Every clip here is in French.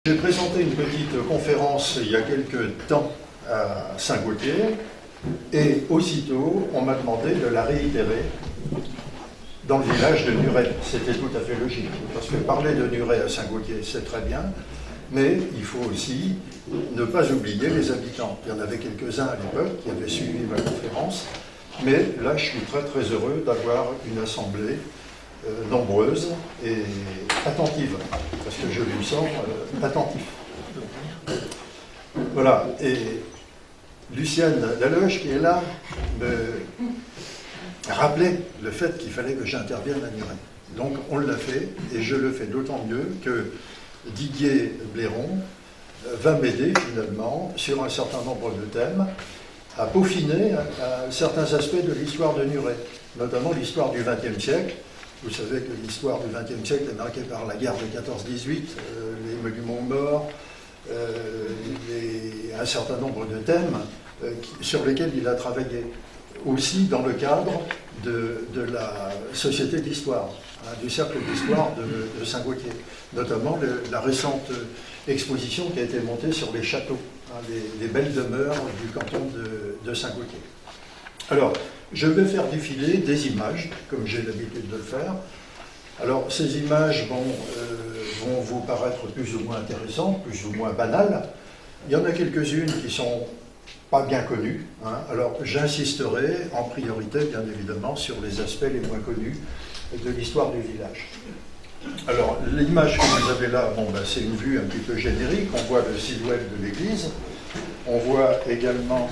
J'ai présenté une petite conférence il y a quelques temps à Saint-Gaultier et aussitôt on m'a demandé de la réitérer dans le village de Nuret. C'était tout à fait logique, parce que parler de Nuret à Saint-Gaultier c'est très bien, mais il faut aussi ne pas oublier les habitants. Il y en avait quelques-uns à l'époque qui avaient suivi ma conférence, mais là je suis très très heureux d'avoir une assemblée nombreuse et attentive, parce que je lui sens attentif. Voilà, et Lucienne Laloche, qui est là, me rappelait le fait qu'il fallait que j'intervienne à Nuret. Donc on l'a fait, et je le fais d'autant mieux que Didier Blairon va m'aider finalement sur un certain nombre de thèmes à peaufiner certains aspects de l'histoire de Nuret, notamment l'histoire du XXe siècle. Vous savez que l'histoire du XXe siècle est marquée par la guerre de 14-18, les monuments morts, un certain nombre de thèmes sur lesquels il a travaillé, aussi dans le cadre de la Société d'Histoire, du Cercle d'Histoire de Saint-Gaultier, notamment la récente exposition qui a été montée sur les châteaux, les belles demeures du canton de Saint-Gaultier. Alors, je vais faire défiler des images, comme j'ai l'habitude de le faire. Alors, ces images vont vous paraître plus ou moins intéressantes, plus ou moins banales. Il y en a quelques-unes qui ne sont pas bien connues. Alors, j'insisterai en priorité, bien évidemment, sur les aspects les moins connus de l'histoire du village. Alors, l'image que vous avez là, c'est une vue un petit peu générique. On voit le silhouette de l'église. On voit également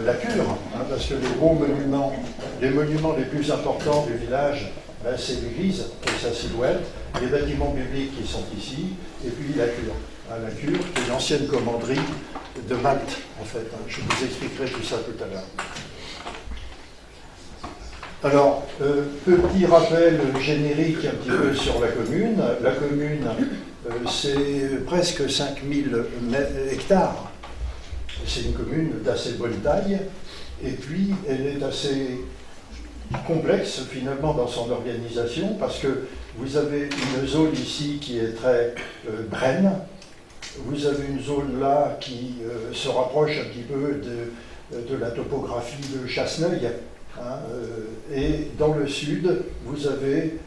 la cure, parce que les monuments les plus importants du village, c'est l'église et sa silhouette, les bâtiments publics qui sont ici, et puis la cure. La cure, qui est l'ancienne commanderie de Malte, en fait. Je vous expliquerai tout ça tout à l'heure. Alors, petit rappel générique un petit peu sur la commune. La commune, c'est presque 5000 hectares. C'est une commune d'assez bonne taille, et puis elle est assez complexe finalement dans son organisation, parce que vous avez une zone ici qui est très Brenne, vous avez une zone là qui se rapproche un petit peu de la topographie de Chasseneuil, et dans le sud, vous avez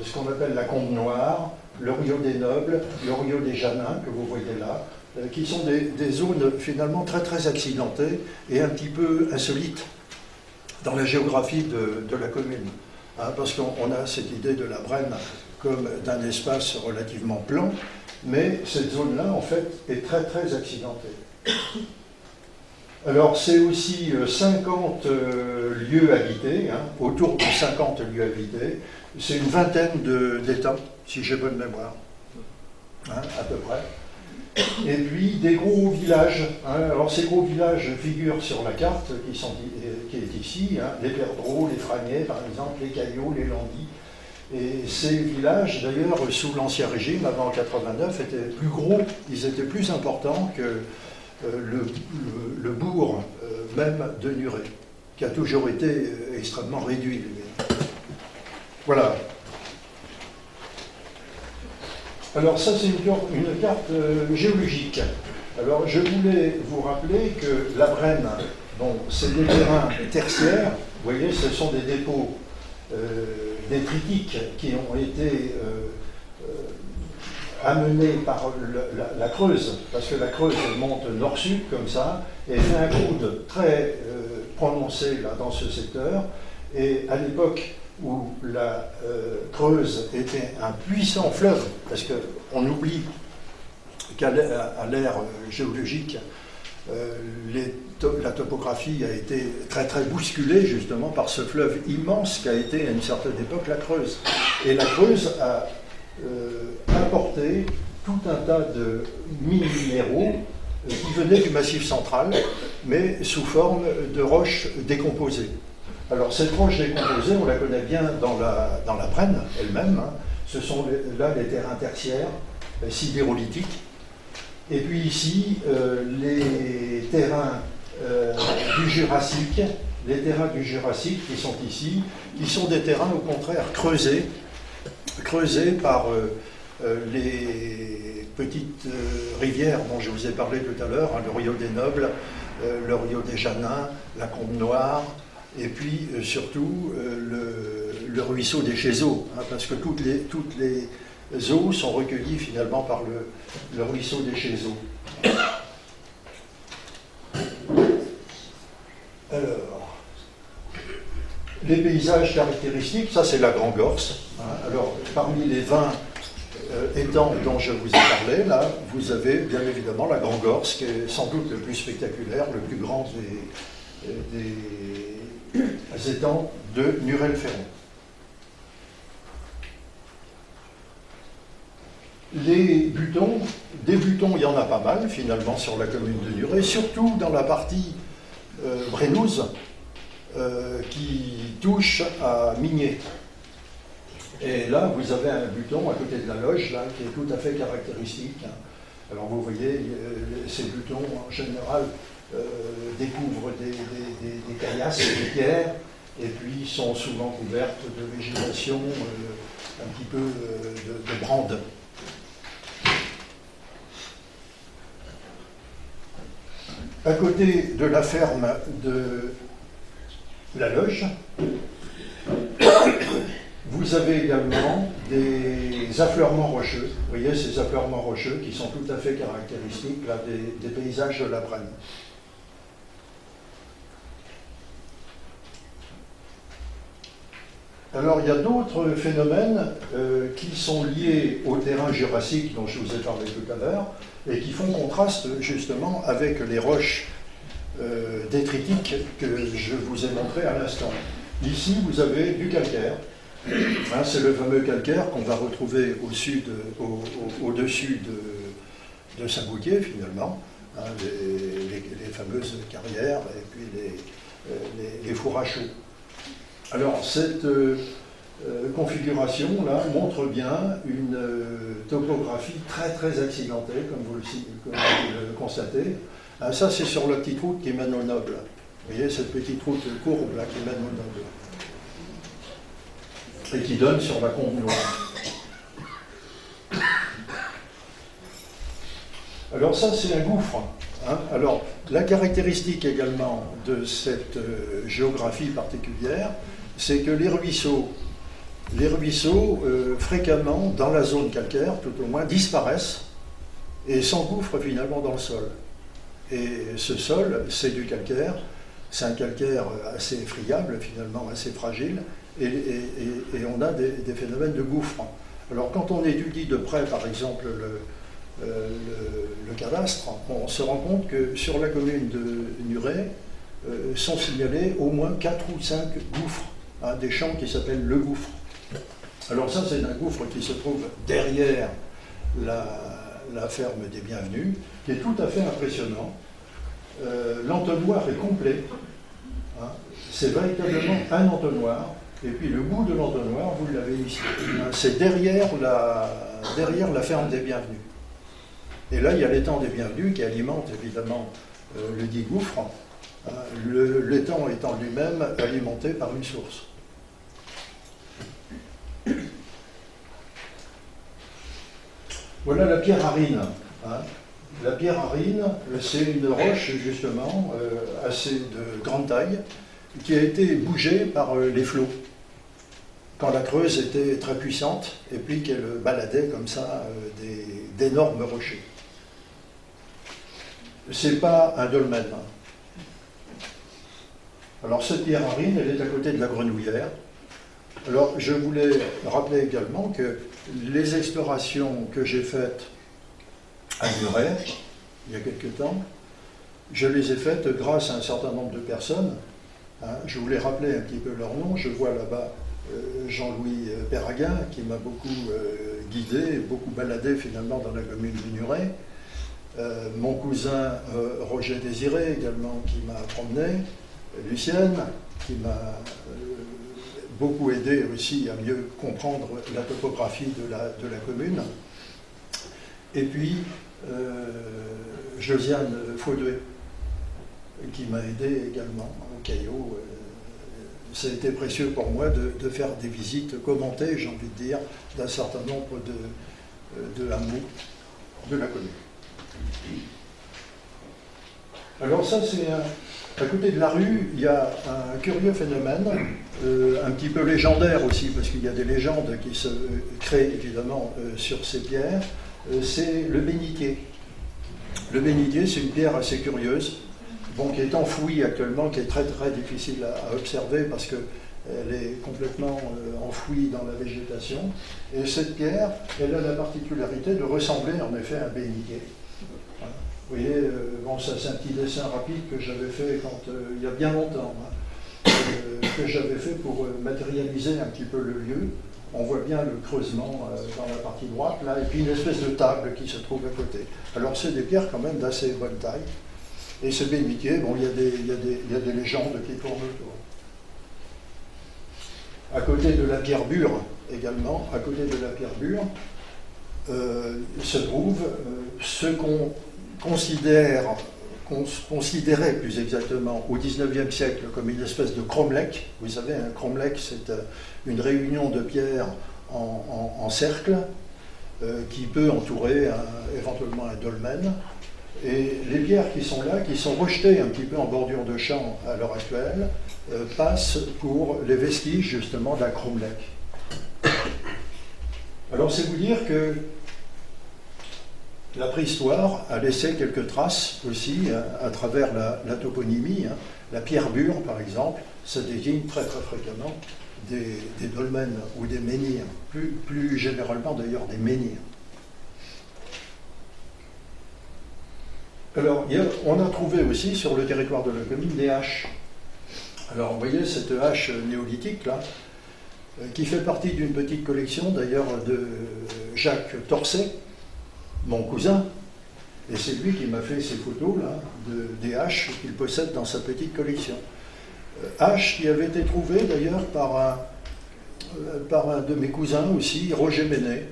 ce qu'on appelle la Combe Noire, le Rio des Nobles, le Rio des Janins, que vous voyez là, qui sont des zones finalement très très accidentées et un petit peu insolites dans la géographie de la commune. Parce qu'on a cette idée de la Brenne comme d'un espace relativement plan, mais cette zone-là, en fait, est très très accidentée. Alors, c'est aussi 50 lieux habités, autour de 50 lieux habités. C'est une vingtaine d'états, si j'ai bonne mémoire, à peu près. Et puis des gros villages. Alors ces gros villages figurent sur la carte qui est ici, les Perdreaux, les Fragnais par exemple, les Caillots, les Landis. Et ces villages, d'ailleurs, sous l'Ancien Régime, avant 89, étaient plus gros, ils étaient plus importants que le bourg même de Nuret, qui a toujours été extrêmement réduit. Voilà. Alors ça, c'est une carte géologique. Alors je voulais vous rappeler que la Brenne, c'est des terrains tertiaires. Vous voyez, ce sont des dépôts détritiques qui ont été amenés par la Creuse, parce que la Creuse monte nord-sud comme ça, et fait un coude très prononcé là, dans ce secteur. Et à l'époque où la Creuse était un puissant fleuve, parce qu'on oublie qu'à l'ère géologique, la topographie a été très très bousculée justement par ce fleuve immense qu'a été à une certaine époque la Creuse. Et la Creuse a apporté tout un tas de minéraux qui venaient du Massif central, mais sous forme de roches décomposées. Alors cette roche décomposée, on la connaît bien dans la Brenne elle-même. Ce sont là les terrains tertiaires, sidérolithiques. Et puis ici, les terrains du Jurassique, qui sont ici, qui sont des terrains au contraire creusés par les petites rivières dont je vous ai parlé tout à l'heure, hein, le Rio des Nobles, le Rio des Janins, la Combe Noire, et puis surtout le ruisseau des Chézeaux, hein, parce que toutes les eaux sont recueillies finalement par le ruisseau des Chézeaux. Alors, les paysages caractéristiques, ça c'est la Grand Gorse. Hein. Alors, parmi les 20 étangs dont je vous ai parlé, là, vous avez bien évidemment la Grand Gorse, qui est sans doute le plus spectaculaire, le plus grand des étangs de Murel-Ferron. Les butons, des butons, il y en a pas mal finalement sur la commune de Nuret, surtout dans la partie brénouse qui touche à Migné. Et là, vous avez un buton à côté de la loge, là, qui est tout à fait caractéristique. Alors vous voyez, ces butons, en général, découvrent des caillasses, des pierres, et puis sont souvent couvertes de végétation, un petit peu de brande. À côté de la ferme de la Loge, vous avez également des affleurements rocheux. Vous voyez ces affleurements rocheux qui sont tout à fait caractéristiques là, des paysages de la Brenne. Alors il y a d'autres phénomènes qui sont liés au terrain jurassique dont je vous ai parlé tout à l'heure et qui font contraste justement avec les roches détritiques que je vous ai montrées à l'instant. Ici vous avez du calcaire. Hein, c'est le fameux calcaire qu'on va retrouver au-dessus de Saint-Bouquier finalement, hein, les fameuses carrières et puis les fours à chaud. Alors cette configuration-là montre bien une topographie très très accidentée, comme vous le constatez. Ah, ça c'est sur la petite route qui mène au Noble. Vous voyez cette petite route courbe là qui mène au Noble. Et qui donne sur la Combe Noire. Alors ça c'est un gouffre. Hein. Alors la caractéristique également de cette géographie particulière, c'est que les ruisseaux fréquemment dans la zone calcaire, tout au moins, disparaissent et s'engouffrent finalement dans le sol. Et ce sol, c'est du calcaire, c'est un calcaire assez friable finalement, assez fragile, et on a des phénomènes de gouffre. Alors quand on étudie de près par exemple le cadastre, on se rend compte que sur la commune de Nuret sont signalés au moins 4 ou 5 gouffres, hein, des champs qui s'appellent le gouffre. Alors ça c'est un gouffre qui se trouve derrière la ferme des Bienvenus, qui est tout à fait impressionnant. L'entonnoir est complet, hein, c'est véritablement un entonnoir, et puis le bout de l'entonnoir, vous l'avez ici, hein, c'est derrière la ferme des Bienvenus. Et là, il y a l'étang des Bienvenus qui alimente évidemment le dit gouffre, hein, l'étang étant lui-même alimenté par une source. Voilà la pierre Arine. Hein. La pierre Arine, c'est une roche justement assez de grande taille qui a été bougée par les flots quand la Creuse était très puissante et puis qu'elle baladait comme ça d'énormes rochers. C'est pas un dolmen. Alors cette pierre Arine, elle est à côté de la Grenouillère. Alors je voulais rappeler également que les explorations que j'ai faites à Muret, il y a quelque temps, je les ai faites grâce à un certain nombre de personnes. Hein, je voulais rappeler un petit peu leur nom. Je vois là-bas Jean-Louis Perraguin, qui m'a beaucoup guidé, beaucoup baladé finalement dans la commune de Nuret. Mon cousin Roger Désiré également, qui m'a promené. Lucienne, qui m'a beaucoup aidé aussi à mieux comprendre la topographie de la commune. Et puis Josiane Faudouet, qui m'a aidé également au Caillot. Ça a été précieux pour moi de faire des visites commentées, j'ai envie de dire, d'un certain nombre de hameaux de la commune. Alors ça, c'est à côté de la rue, il y a un curieux phénomène, un petit peu légendaire aussi, parce qu'il y a des légendes qui se créent évidemment sur ces pierres, c'est le bénitier. Le bénitier, c'est une pierre assez curieuse, bon, qui est enfouie actuellement, qui est très très difficile à observer parce qu'elle est complètement enfouie dans la végétation. Et cette pierre, elle a la particularité de ressembler en effet à un bénitier. Voilà. Vous voyez, bon, ça c'est un petit dessin rapide que j'avais fait il y a bien longtemps, que j'avais fait pour matérialiser un petit peu le lieu. On voit bien le creusement dans la partie droite, là, et puis une espèce de table qui se trouve à côté. Alors c'est des pierres quand même d'assez bonne taille. Et ce bénitier, bon, il y a des légendes qui tournent autour. À côté de la pierre bure, également, à côté de la pierre bure, se trouve ce qu'on considérait plus exactement au XIXe siècle comme une espèce de cromlech. Vous savez, un cromlech, c'est une réunion de pierres en cercle qui peut entourer éventuellement un dolmen. Et les pierres qui sont là, qui sont rejetées un petit peu en bordure de champ à l'heure actuelle, passent pour les vestiges justement d'un cromlech. Alors c'est vous dire que la préhistoire a laissé quelques traces aussi à travers la toponymie. La pierre bure, par exemple, ça désigne très très fréquemment des dolmens ou des menhirs, plus généralement d'ailleurs des menhirs. Alors, on a trouvé aussi sur le territoire de la commune des haches. Alors, vous voyez cette hache néolithique là, qui fait partie d'une petite collection d'ailleurs de Jacques Torset, mon cousin, et c'est lui qui m'a fait ces photos là, des haches qu'il possède dans sa petite collection. Hache qui avait été trouvée d'ailleurs par un de mes cousins aussi, Roger Ménet,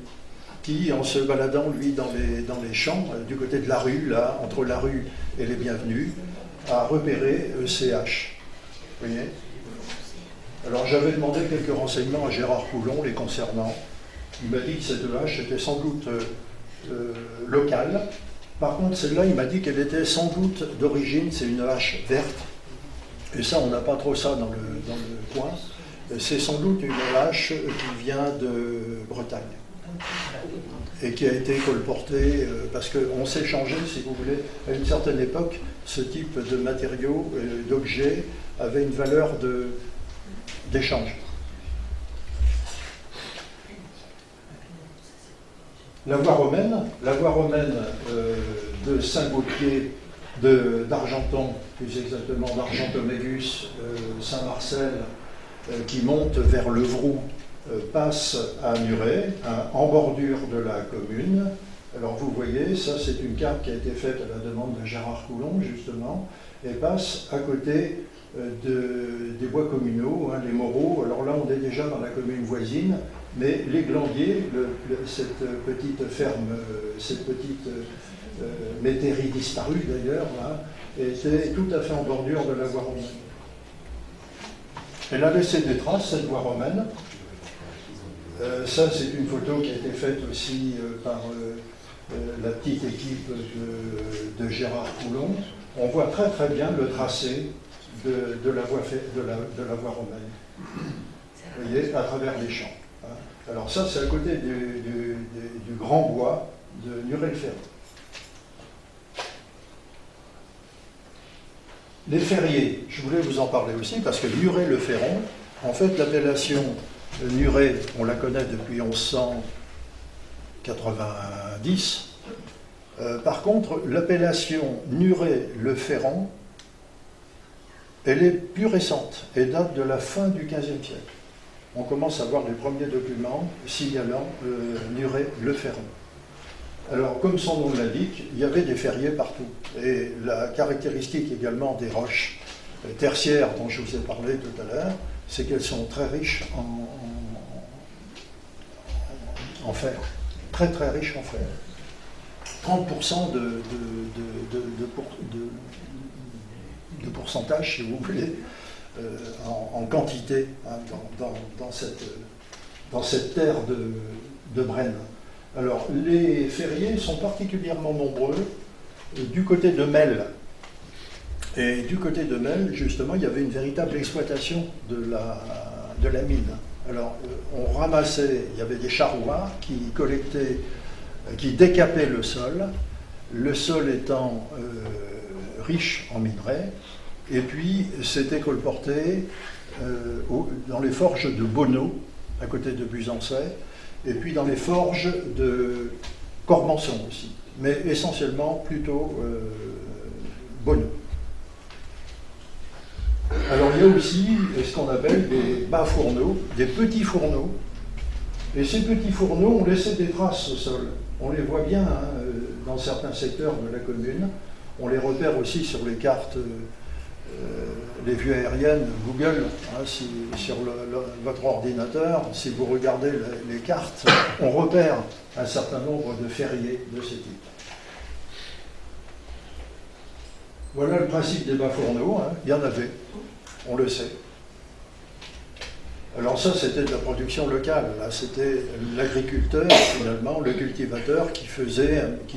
qui, en se baladant lui dans les champs, du côté de la rue, là, entre la rue et les Bienvenus, a repéré ces haches. Vous voyez ? Alors j'avais demandé quelques renseignements à Gérard Coulon les concernant. Il m'a dit que cette hache était sans doute locale. Par contre, celle-là, il m'a dit qu'elle était sans doute d'origine, c'est une hache verte. Et ça, on n'a pas trop ça dans le coin. C'est sans doute une hache qui vient de Bretagne et qui a été colportée parce qu'on s'échangeait, si vous voulez, à une certaine époque, ce type de matériaux, d'objets, avait une valeur d'échange. La voie romaine de Saint-Gaultier, d'Argenton, plus exactement d'Argentomégus, Saint-Marcel, qui monte vers Levroux, passe à Muret, en bordure de la commune. Alors vous voyez, ça c'est une carte qui a été faite à la demande de Gérard Coulon, justement, et passe à côté des bois communaux, les Moreaux. Alors là, on est déjà dans la commune voisine, mais les Glandiers, cette petite ferme, cette petite métairie disparue d'ailleurs, était tout à fait en bordure de la voie romaine. Elle a laissé des traces, cette voie romaine. Ça, c'est une photo qui a été faite aussi par la petite équipe de Gérard Coulon. On voit très très bien le tracé de la voie romaine. Vous voyez, à travers les champs. Alors ça, c'est à côté du grand bois de Muret-le-Ferron. Les ferriers, je voulais vous en parler aussi, parce que Muret-le-Ferron, en fait, l'appellation Muret, on la connaît depuis 1190. Par contre, l'appellation Muret-le-Ferron, elle est plus récente et date de la fin du XVe siècle. On commence à voir les premiers documents signalant Muret-le-Ferron. Alors, comme son nom l'indique, il y avait des ferriers partout. Et la caractéristique également des roches tertiaires dont je vous ai parlé tout à l'heure, c'est qu'elles sont très riches en fer. Très très riches en fer. 30% de pourcentage, si vous voulez, en quantité dans cette terre de Brenne. Alors, les ferriers sont particulièrement nombreux du côté de Melle. Et du côté de Melle, justement, il y avait une véritable exploitation de la mine. Alors, on ramassait, il y avait des charrois qui collectaient, qui décapaient le sol étant riche en minerais, et puis c'était colporté dans les forges de Bonneau, à côté de Buzancais, et puis dans les forges de Corbenson aussi, mais essentiellement plutôt Bonneau. Alors il y a aussi ce qu'on appelle des bas fourneaux, des petits fourneaux, et ces petits fourneaux ont laissé des traces au sol. On les voit bien dans certains secteurs de la commune, on les repère aussi sur les cartes, les vues aériennes Google, sur votre ordinateur, si vous regardez les cartes, on repère un certain nombre de ferriers de ce type. Voilà le principe des bas fourneaux, il y en avait, on le sait. Alors ça, c'était de la production locale, là c'était l'agriculteur, finalement, le cultivateur qui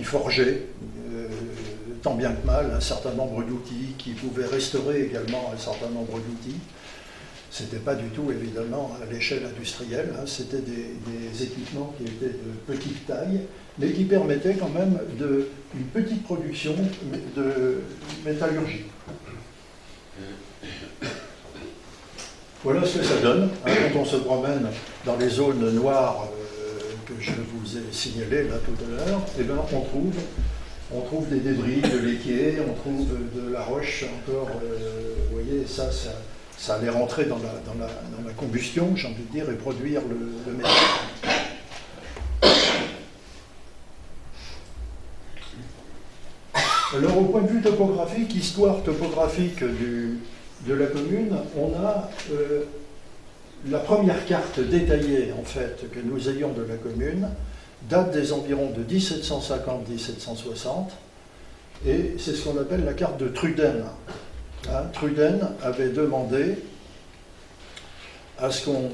forgeait, tant bien que mal, un certain nombre d'outils, qui pouvait restaurer également un certain nombre d'outils. C'était pas du tout, évidemment, à l'échelle industrielle, c'était des équipements qui étaient de petite taille, mais qui permettaient quand même une petite production de métallurgie. Voilà ce que ça donne quand on se promène dans les zones noires que je vous ai signalées là tout à l'heure. Eh bien, on trouve des débris de l'équier, on trouve de la roche encore. Vous voyez, ça allait rentrer dans la combustion, j'ai envie de dire, et produire le métal. Alors, au point de vue topographique, histoire topographique de la commune, on a la première carte détaillée, en fait, que nous ayons de la commune, date des environs de 1750-1760, et c'est ce qu'on appelle la carte de Truden. Truden avait demandé à ce qu'on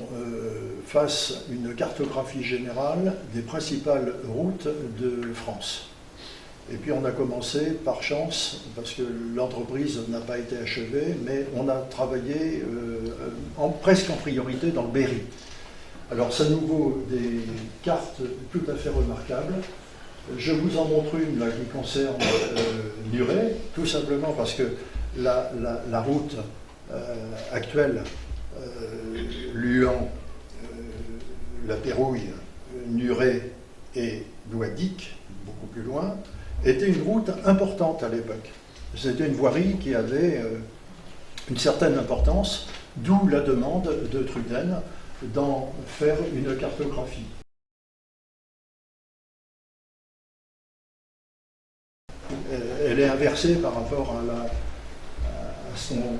fasse une cartographie générale des principales routes de France. Et puis on a commencé par chance, parce que l'entreprise n'a pas été achevée, mais on a travaillé presque en priorité dans le Berry. Alors ça nous vaut des cartes tout à fait remarquables. Je vous en montre une là, qui concerne Nuret, tout simplement parce que la route actuelle, Luan, La Pérouille, Nuret et Loidic, beaucoup plus loin, était une route importante à l'époque. C'était une voirie qui avait une certaine importance, d'où la demande de Truden d'en faire une cartographie. Elle est inversée par rapport à ce qu'on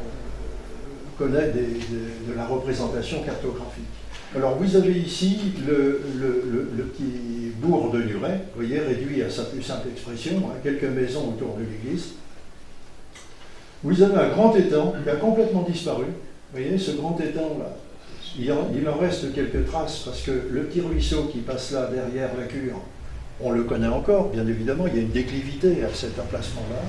connaît de la représentation cartographique. Alors vous avez ici le petit bourg de Nuret, vous voyez, réduit à sa plus simple expression, quelques maisons autour de l'église. Vous avez un grand étang qui a complètement disparu. Vous voyez, ce grand étang-là, il en reste quelques traces parce que le petit ruisseau qui passe là derrière la cure, on le connaît encore, bien évidemment, il y a une déclivité à cet emplacement-là.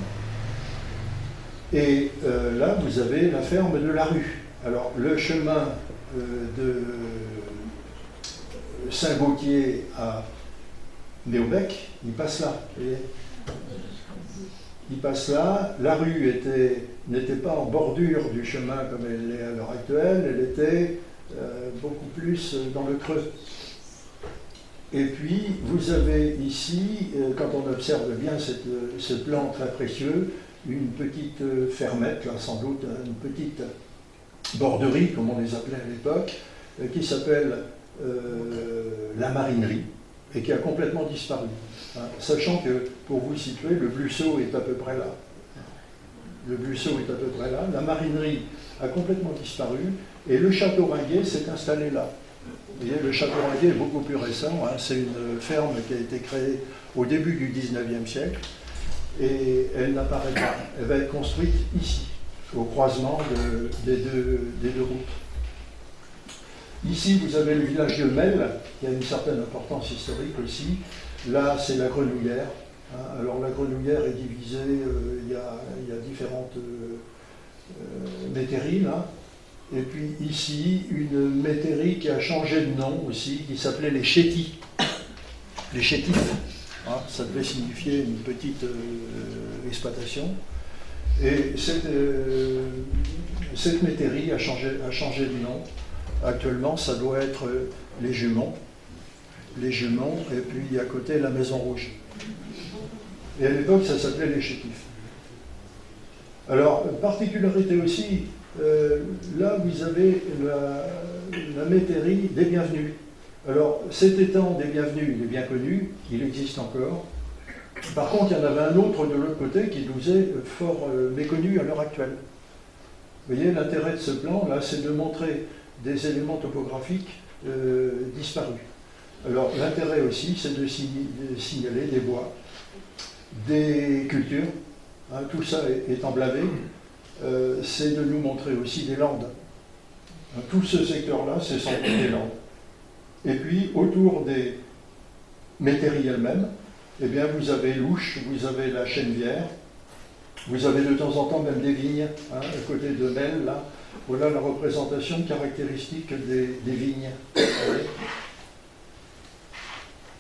Et là, vous avez la ferme de la rue. Alors, le chemin de Saint-Gaultier à Méaubec, il passe là. Vous voyez, il passe là. La rue n'était pas en bordure du chemin comme elle est à l'heure actuelle, elle était beaucoup plus dans le creux. Et puis, vous avez ici, quand on observe bien ce plan très précieux, une petite fermette, là, sans doute, une petite borderie, comme on les appelait à l'époque, qui s'appelle la marinerie, et qui a complètement disparu. Sachant que, pour vous situer, le Blusseau est à peu près là. Le Blusseau est à peu près là. La marinerie a complètement disparu, et le château Ringuet s'est installé là. Vous voyez, le château Ringuet est beaucoup plus récent. C'est une ferme qui a été créée au début du XIXe siècle, et elle n'apparaît pas. Elle va être construite ici, au croisement des deux routes. Ici, vous avez le village de Mel, qui a une certaine importance historique aussi. Là, c'est la Grenouillère. Hein. Alors, la Grenouillère est divisée, il y a différentes métairies, là. Et puis ici, une métairie qui a changé de nom aussi, qui s'appelait les Chétis. Les Chétifs. Hein, ça devait signifier une petite exploitation. Et cette métairie a changé de nom. Actuellement, ça doit être les Juments. Les Juments, et puis à côté, la Maison Rouge. Et à l'époque, ça s'appelait les Chétifs. Alors, particularité aussi, là, vous avez la métairie des Bienvenus. Alors, cet étang des Bienvenus, il est bien connu, il existe encore. Par contre, il y en avait un autre de l'autre côté qui nous est fort méconnu à l'heure actuelle. Vous voyez, l'intérêt de ce plan, là, c'est de montrer des éléments topographiques disparus. Alors, l'intérêt aussi, c'est de signaler des bois, des cultures, hein, tout ça est emblavé, c'est de nous montrer aussi des landes. Hein, tout ce secteur-là, c'est sans doute des landes. Et puis, autour des métairies elles-mêmes, eh bien, vous avez l'Ouche, vous avez la Chênevière, vous avez de temps en temps même des vignes, hein, à côté de Mel, là. Voilà la représentation caractéristique des vignes.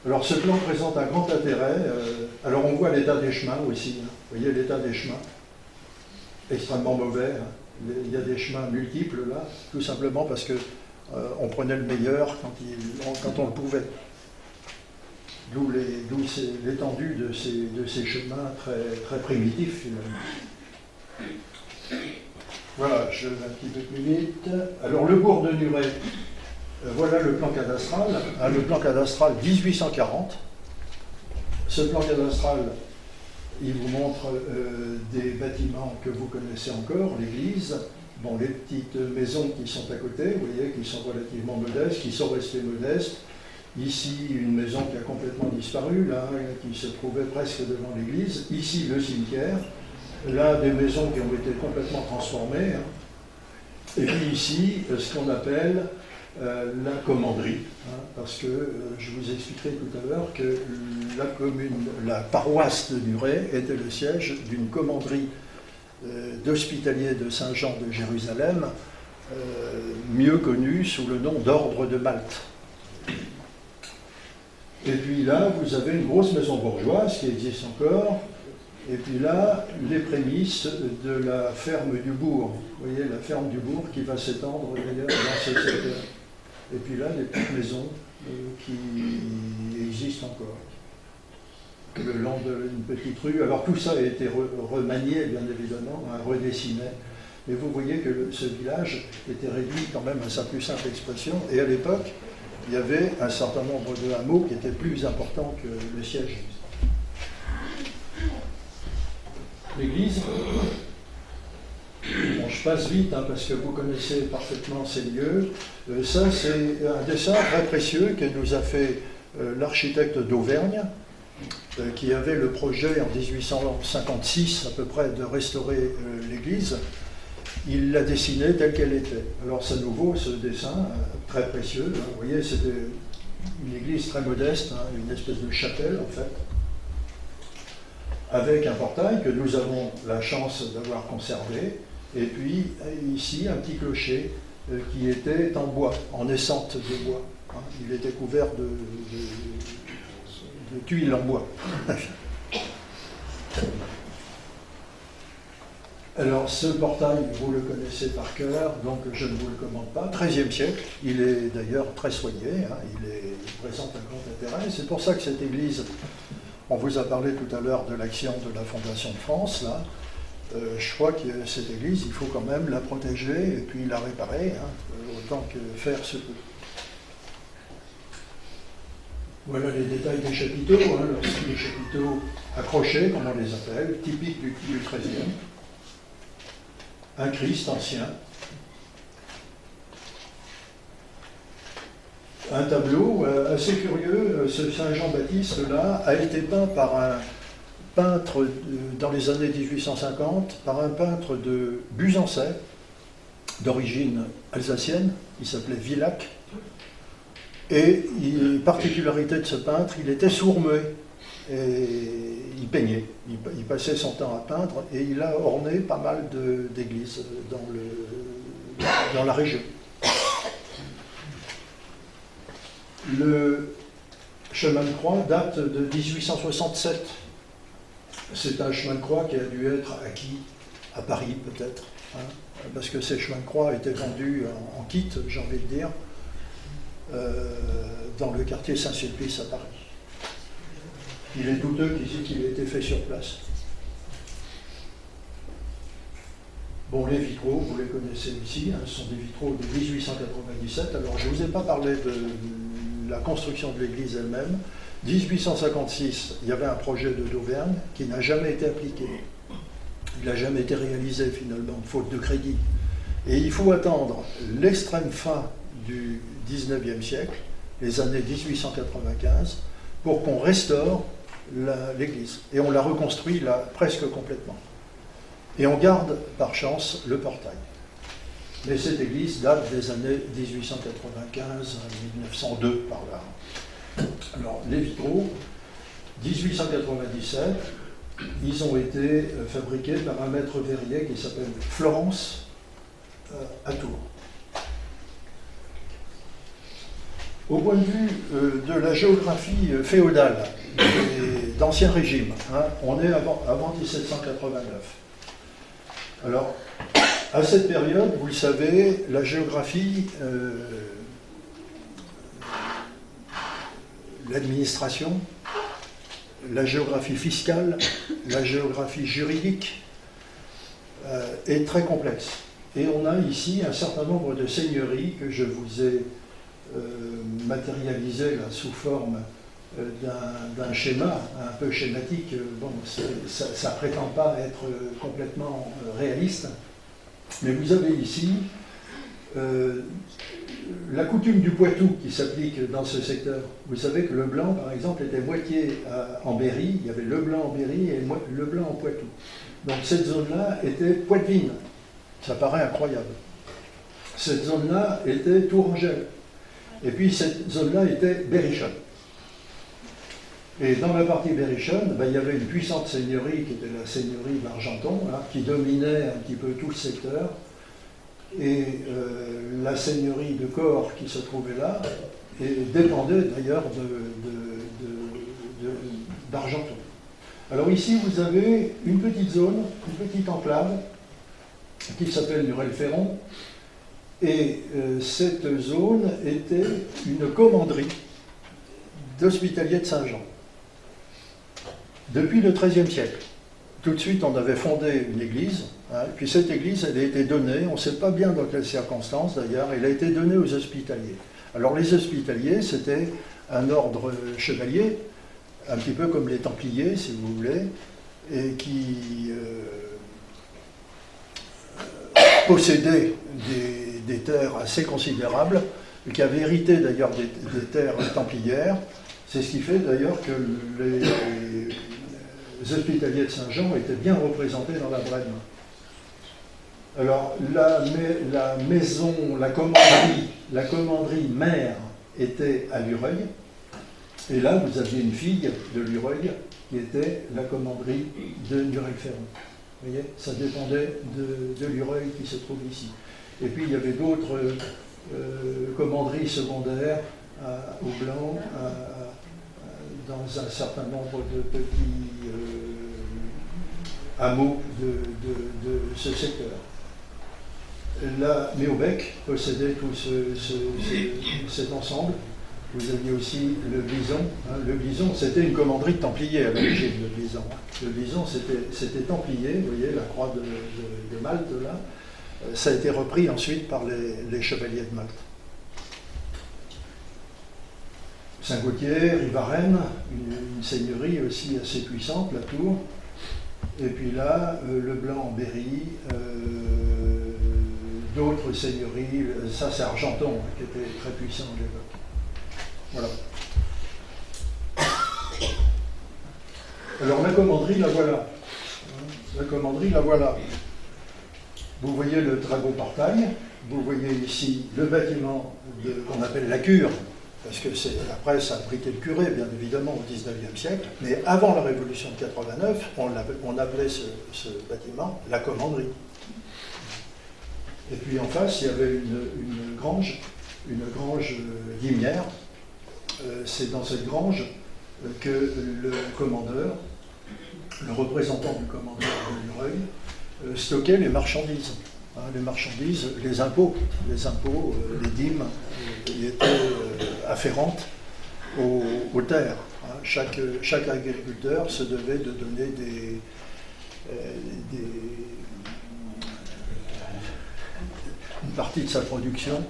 Alors, ce plan présente un grand intérêt. Alors, on voit l'état des chemins aussi. Hein. Vous voyez l'état des chemins, extrêmement mauvais. Hein. Il y a des chemins multiples, là, tout simplement parce que on prenait le meilleur quand on le pouvait. D'où l'étendue de ces chemins très, très primitifs, finalement. Voilà, je vais un petit peu plus vite. Alors, le bourg de Nuret, voilà le plan cadastral. Hein, le plan cadastral 1840. Ce plan cadastral, il vous montre des bâtiments que vous connaissez encore, l'église, bon, les petites maisons qui sont à côté, vous voyez, qui sont relativement modestes, qui sont restées modestes. Ici, une maison qui a complètement disparu, là, qui se trouvait presque devant l'église. Ici, le cimetière. Là, des maisons qui ont été complètement transformées. Hein. Et puis ici, ce qu'on appelle la commanderie. Hein, parce que je vous expliquerai tout à l'heure que la paroisse de Nuret était le siège d'une commanderie d'hospitaliers de Saint-Jean de Jérusalem, mieux connue sous le nom d'Ordre de Malte. Et puis là, vous avez une grosse maison bourgeoise qui existe encore. Et puis là, les prémices de la ferme du bourg. Vous voyez, la ferme du bourg qui va s'étendre d'ailleurs dans ce secteur. Et puis là, des petites maisons qui existent encore. Le long d'une petite rue. Alors tout ça a été remanié, bien évidemment, hein, redessiné. Et vous voyez que ce village était réduit quand même à sa plus simple expression. Et à l'époque, il y avait un certain nombre de hameaux qui étaient plus importants que le siège. L'église, bon, je passe vite hein, parce que vous connaissez parfaitement ces lieux. Ça, c'est un dessin très précieux que nous a fait l'architecte d'Auvergne, qui avait le projet en 1856 à peu près de restaurer l'église. Il l'a dessinée telle qu'elle était. Alors c'est nouveau ce dessin, très précieux. Hein. Vous voyez, c'était une église très modeste, hein, une espèce de chapelle en fait, avec un portail que nous avons la chance d'avoir conservé, et puis ici un petit clocher qui était en bois, en essente de bois. Hein. Il était couvert de tuiles en bois. Alors ce portail, vous le connaissez par cœur, donc je ne vous le commande pas. 13e siècle, il est d'ailleurs très soigné, hein, il présente un grand intérêt. C'est pour ça que cette église, on vous a parlé tout à l'heure de l'action de la Fondation de France, là. Je crois que cette église, il faut quand même la protéger et puis la réparer, hein, autant que faire se peut. Voilà les détails des chapiteaux, hein, les chapiteaux accrochés, comme on les appelle, typiques du XIIIe. Un Christ ancien. Un tableau assez curieux, ce Saint Jean-Baptiste-là a été peint par un peintre dans les années 1850, par un peintre de Busancais, d'origine alsacienne, il s'appelait Villac. Et particularité de ce peintre, il était sourd-muet. Et il peignait, il passait son temps à peindre et il a orné pas mal d'églises dans la région. Le chemin de croix date de 1867. C'est un chemin de croix qui a dû être acquis à Paris peut-être, hein, parce que ces chemins de croix étaient vendus en kit, j'ai envie de dire, dans le quartier Saint-Sulpice à Paris. Il est douteux qu'il ait été fait sur place. Bon, les vitraux, vous les connaissez ici, hein, ce sont des vitraux de 1897. Alors, je ne vous ai pas parlé de la construction de l'église elle-même. 1856, il y avait un projet d'Auvergne qui n'a jamais été appliqué. Il n'a jamais été réalisé, finalement, faute de crédit. Et il faut attendre l'extrême fin du 19e siècle, les années 1895, pour qu'on restaure l'église. Et on la reconstruit là presque complètement. Et on garde par chance le portail. Mais cette église date des années 1895 à 1902 par là. Alors les vitraux, 1897, ils ont été fabriqués par un maître verrier qui s'appelle Florence à Tours. Au point de vue de la géographie féodale d'Ancien Régime, hein, on est avant 1789. Alors, à cette période, vous le savez, la géographie, l'administration, la géographie fiscale, la géographie juridique est très complexe. Et on a ici un certain nombre de seigneuries que je vous ai matérialisées là, sous forme d'un schéma un peu schématique. Bon, ça prétend pas être complètement réaliste, mais vous avez ici la coutume du Poitou qui s'applique dans ce secteur. Vous savez que le blanc, par exemple, était moitié en Berry, il y avait le blanc en Berry et le blanc en Poitou. Donc cette zone-là était poitevine, ça paraît incroyable. Cette zone-là était Tourangelle, et puis cette zone-là était Berrichonne. Et dans la partie berrichonne, ben, il y avait une puissante seigneurie qui était la seigneurie d'Argenton, hein, qui dominait un petit peu tout le secteur. Et la seigneurie de Corps qui se trouvait là dépendait d'ailleurs d'Argenton. Alors ici, vous avez une petite zone, une petite enclave qui s'appelle Murel-Ferron. Et cette zone était une commanderie d'Hospitaliers de Saint-Jean. Depuis le XIIIe siècle, tout de suite, on avait fondé une église, hein, puis cette église, elle a été donnée, on ne sait pas bien dans quelles circonstances d'ailleurs, elle a été donnée aux hospitaliers. Alors les hospitaliers, c'était un ordre chevalier, un petit peu comme les Templiers, si vous voulez, et qui possédait des terres assez considérables, et qui avait hérité d'ailleurs des terres templières. C'est ce qui fait d'ailleurs que les hospitaliers de Saint-Jean étaient bien représentés dans la Brenne. Alors la maison, la commanderie mère était à Lureuil, et là vous aviez une fille de Lureuil qui était la commanderie de Murel-Ferron. Vous voyez, ça dépendait de Lureuil qui se trouve ici. Et puis il y avait d'autres commanderies secondaires au Blanc, dans un certain nombre de petits hameaux de ce secteur. La Méobec possédait tout cet ensemble. Vous aviez aussi le Blison. Hein. Le Blison, c'était une commanderie de Templiers à l'origine, le Blison. Le Blison, c'était Templier, vous voyez, la croix de Malte, là. Ça a été repris ensuite par les chevaliers de Malte. Saint-Gauthier, Rivarennes, une seigneurie aussi assez puissante, la Tour. Et puis là, le Blanc en Berry, d'autres seigneuries, ça c'est Argenton, hein, qui était très puissant à l'époque. Voilà. Alors la commanderie, la voilà. La commanderie, la voilà. Vous voyez le dragon portail, vous voyez ici le bâtiment qu'on appelle la cure, parce que après ça abritait le curé, bien évidemment, au XIXe siècle, mais avant la Révolution de 89, on appelait ce bâtiment la commanderie. Et puis en face, il y avait une grange limière. C'est dans cette grange que le commandeur, le représentant du commandeur de Mureuil, stockait les marchandises. Les marchandises, les impôts, les dîmes, qui étaient afférentes aux terres. Chaque agriculteur se devait de donner une partie de sa production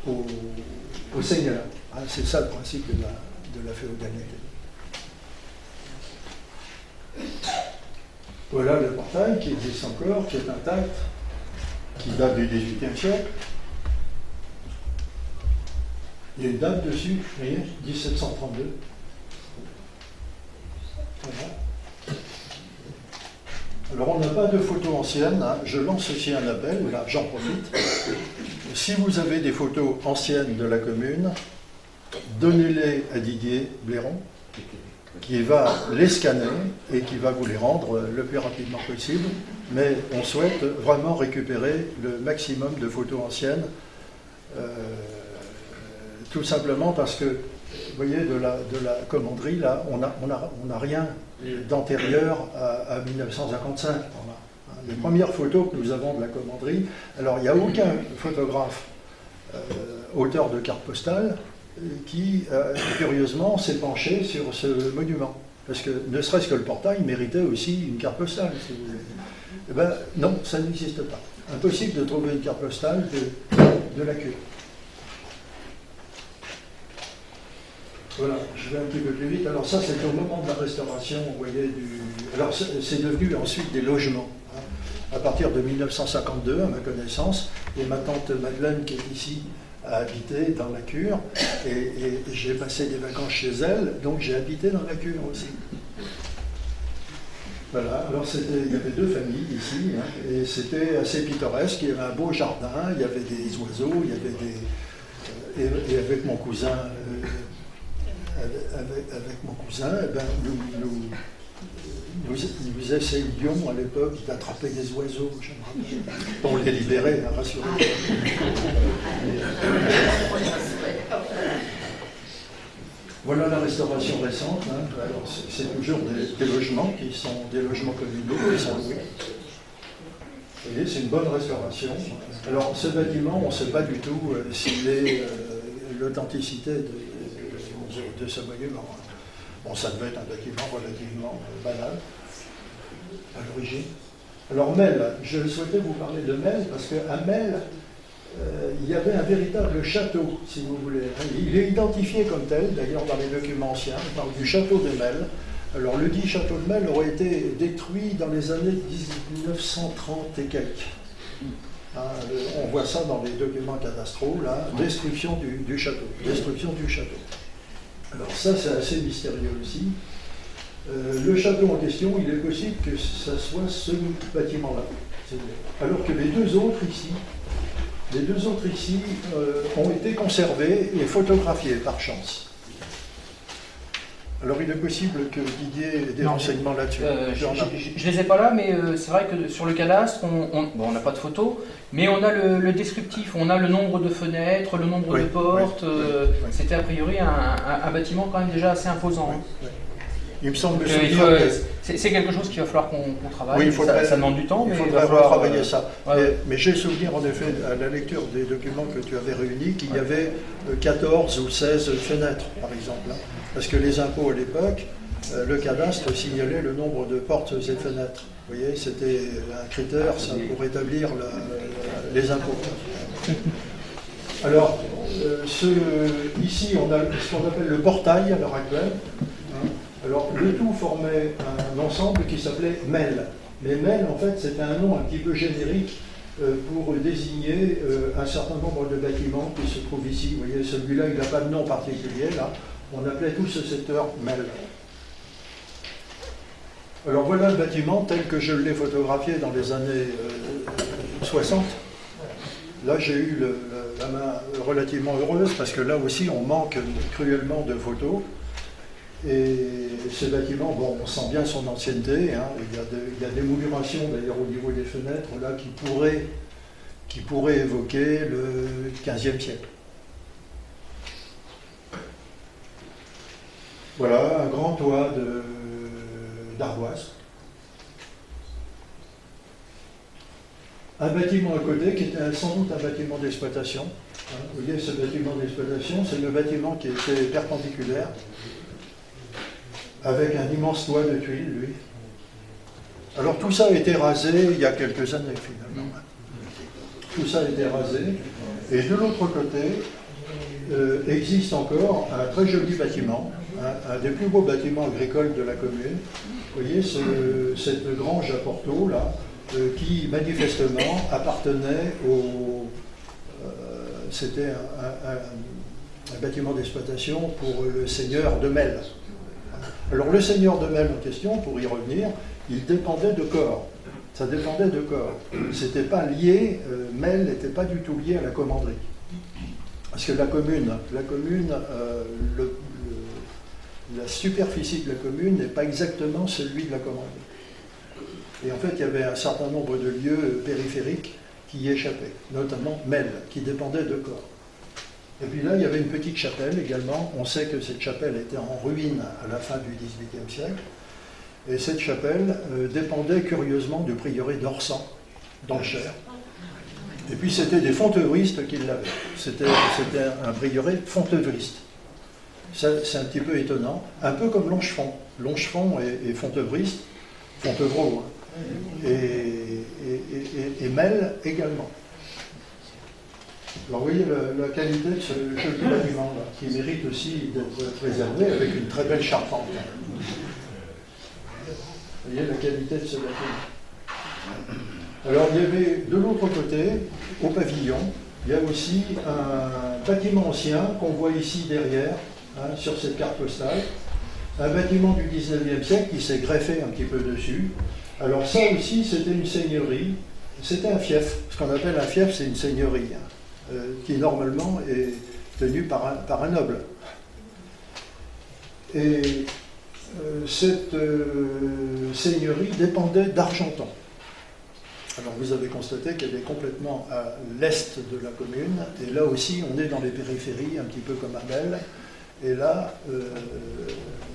au seigneur. C'est ça le principe de la féodalité. Voilà le portail qui existe encore, qui est intact, qui date du XVIIIe siècle. Il y a une date dessus, vous voyez, 1732. Voilà. Alors on n'a pas de photos anciennes, hein. Je lance aussi un appel, là j'en profite. Si vous avez des photos anciennes de la commune, donnez-les à Didier Blairon, qui va les scanner et qui va vous les rendre le plus rapidement possible. Mais on souhaite vraiment récupérer le maximum de photos anciennes, tout simplement parce que, vous voyez, de la commanderie, là, on n'a rien d'antérieur à 1955. Les premières photos que nous avons de la commanderie, alors il n'y a aucun photographe auteur de cartes postales qui, curieusement, s'est penché sur ce monument. Parce que, ne serait-ce que le portail méritait aussi une carte postale, si vous voulez. Eh bien, non, ça n'existe pas. Impossible de trouver une carte postale de la cure. Voilà, je vais un petit peu plus vite. Alors ça, c'est au moment de la restauration, vous voyez, Alors c'est devenu ensuite des logements. À partir de 1952, à ma connaissance, et ma tante Madeleine, qui est ici, a habité dans la cure, et j'ai passé des vacances chez elle, donc j'ai habité dans la cure aussi. Voilà, alors il y avait deux familles ici, hein, et c'était assez pittoresque, il y avait un beau jardin, il y avait des oiseaux, il y avait des... et avec mon cousin, eh ben, nous essayions à l'époque d'attraper des oiseaux, pour les libérer, hein, rassurez-vous. Voilà la restauration récente. Hein. Alors c'est toujours des logements qui sont des logements communaux qui sont loués. Vous voyez, c'est une bonne restauration. Alors ce bâtiment, on ne sait pas du tout s'il est l'authenticité de ce monument. Bon, ça devait être un bâtiment relativement banal à l'origine. Alors Mel, je souhaitais vous parler de Mel parce qu'à Mel, il y avait un véritable château, si vous voulez. Il est identifié comme tel, d'ailleurs dans les documents anciens, on parle du château de Mel. Alors le dit château de Mel aurait été détruit dans les années 1930 et quelques. On voit ça dans les documents cadastraux, là, destruction du château. Destruction du château. Alors ça, c'est assez mystérieux aussi. Le château en question, il est possible que ça soit ce bâtiment-là. Alors que les deux autres ici ont été conservés et photographiés par chance. Alors il est possible que Didier ait des renseignements là-dessus. Je ne les ai pas là, mais c'est vrai que sur le cadastre, on n'a pas de photos, mais on a le descriptif, on a le nombre de fenêtres, le nombre de portes. C'était a priori un bâtiment quand même déjà assez imposant. Oui. Il me semble que c'est quelque chose qu'il va falloir qu'on travaille. Oui, ça demande du temps. Il faudrait retravailler ça. Mais j'ai souvenir en effet, à la lecture des documents que tu avais réunis, qu'il y avait 14 ou 16 fenêtres, par exemple. Parce que les impôts à l'époque, le cadastre signalait le nombre de portes et fenêtres. Vous voyez, c'était un critère ça, pour établir les impôts. Alors, ici, on a ce qu'on appelle le portail à l'heure actuelle. Alors, le tout formait un ensemble qui s'appelait MEL. Mais MEL, en fait, c'était un nom un petit peu générique pour désigner un certain nombre de bâtiments qui se trouvent ici. Vous voyez, celui-là, il n'a pas de nom particulier, là. On appelait tout ce secteur MEL. Alors, voilà le bâtiment tel que je l'ai photographié dans les années 60. Là, j'ai eu la main relativement heureuse parce que là aussi, on manque cruellement de photos. Et ce bâtiment, bon, on sent bien son ancienneté. Hein. Il y a des moulurations d'ailleurs au niveau des fenêtres là qui pourraient évoquer le XVe siècle. Voilà, un grand toit d'ardoise. Un bâtiment à côté qui était sans doute un bâtiment d'exploitation. Vous voyez, ce bâtiment d'exploitation, c'est le bâtiment qui était perpendiculaire, avec un immense toit de tuiles, lui. Alors tout ça a été rasé il y a quelques années, finalement. Tout ça a été rasé. Et de l'autre côté, existe encore un très joli bâtiment, un des plus beaux bâtiments agricoles de la commune. Vous voyez, cette grange à Porto, là, qui manifestement appartenait c'était un bâtiment d'exploitation pour le seigneur de Mel. Alors le seigneur de Mel en question, pour y revenir, il dépendait de Corps. Ça dépendait de Corps. C'était pas lié, Mel n'était pas du tout lié à la commanderie. Parce que la commune, la superficie de la commune n'est pas exactement celui de la commanderie. Et en fait, il y avait un certain nombre de lieux périphériques qui y échappaient, notamment Mel, qui dépendait de Corps. Et puis là, il y avait une petite chapelle également. On sait que cette chapelle était en ruine à la fin du XVIIIe siècle. Et cette chapelle dépendait curieusement du prieuré d'Orsan, dans le Cher. Et puis c'était des fontevristes qui l'avaient. C'était un prieuré fontevriste. C'est un petit peu étonnant. Un peu comme Longefond. Longefond et fontevriste, Fontevraud, hein. Et Mel également. Alors vous voyez la qualité de ce joli bâtiment là, qui mérite aussi d'être préservé avec une très belle charpente. Vous voyez la qualité de ce bâtiment. Alors il y avait de l'autre côté, au pavillon, il y a aussi un bâtiment ancien qu'on voit ici derrière, hein, sur cette carte postale. Un bâtiment du 19e siècle qui s'est greffé un petit peu dessus. Alors ça aussi, c'était une seigneurie, c'était un fief. Ce qu'on appelle un fief, c'est une seigneurie, hein, qui normalement est tenue par un noble. Et cette seigneurie dépendait d'Argentan. Alors vous avez constaté qu'elle est complètement à l'est de la commune, et là aussi on est dans les périphéries, un petit peu comme à Mel, et là